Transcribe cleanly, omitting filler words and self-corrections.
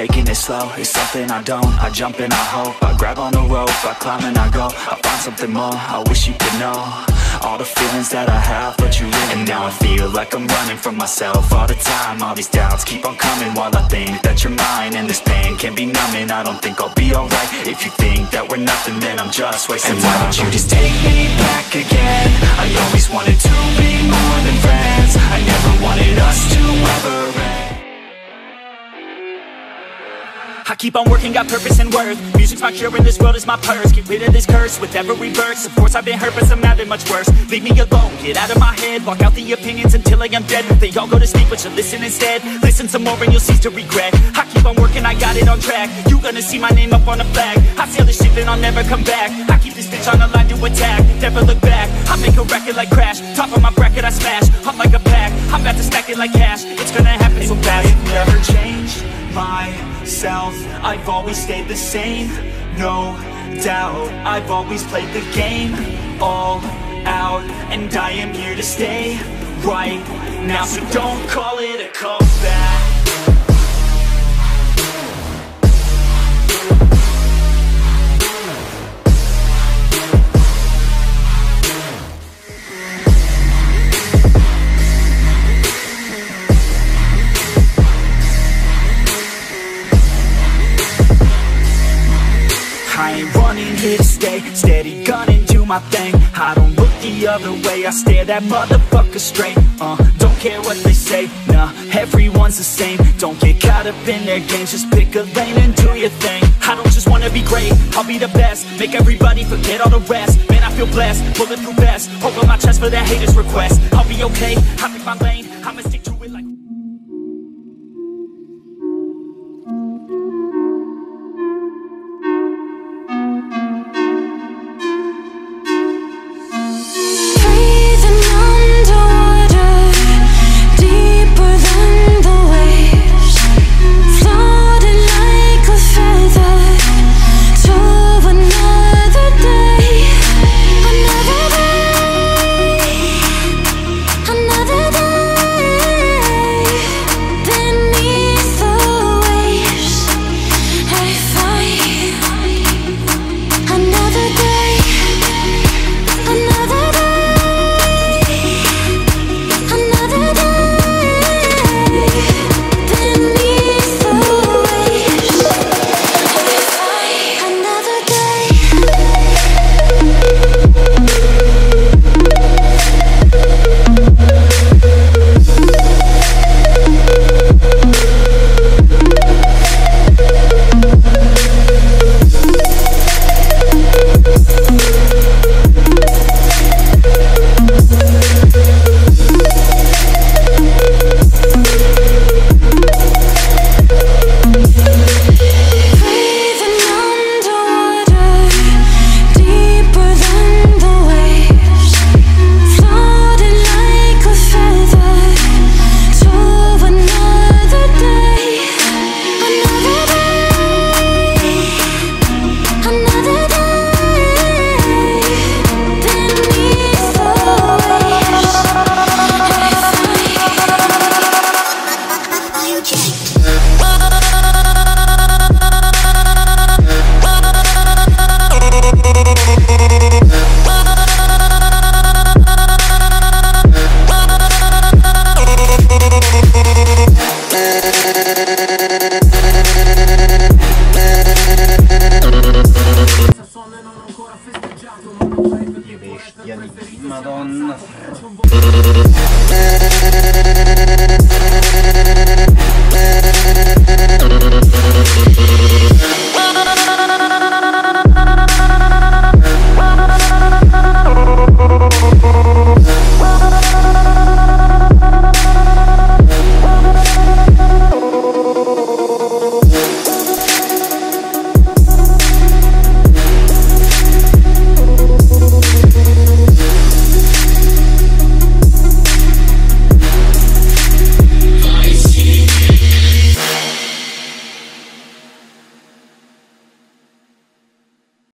taking it slow. It's something I don't. I jump and I hope. I grab on the rope, I climb and I go. I find something more, I wish you could know. All the feelings that I have, but you live. And now I feel like I'm running from myself all the time. All these doubts keep on coming while I think that you're mine. And this pain can be numbing. I don't think I'll be alright. If you think that we're nothing, then I'm just wasting time. And why don't you just take me back again? I always wanted to be more than friends. I never wanted us to ever end. I keep on working, got purpose and worth. Music's my cure and this world is my purse. Get rid of this curse with every verse. Of course I've been hurt but somehow been much worse. Leave me alone, get out of my head. Block out the opinions until I am dead. They all go to sleep but you listen instead. Listen some more and you'll cease to regret. I keep on working, I got it on track. You gonna see my name up on the flag. I sail this ship and I'll never come back. I keep this bitch on the line to attack. Never look back, I make a record like Crash. Top of my bracket I smash, up like a pack. I'm about to stack it like cash. It's gonna happen so fast. It never changed myself, I've always stayed the same, no doubt. I've always played the game all out, and I am here to stay right now. So don't call it a comeback. I ain't running, here to stay. Steady gunning, do my thing. I don't look the other way, I stare that motherfucker straight. Don't care what they say, nah, everyone's the same. Don't get caught up in their games, just pick a lane and do your thing. I don't just wanna be great, I'll be the best. Make everybody forget all the rest. Man, I feel blessed, bulletproof vest. Over my chest for that haters' request. I'll be okay, I pick my lane, I'ma stick to it like... Madonna.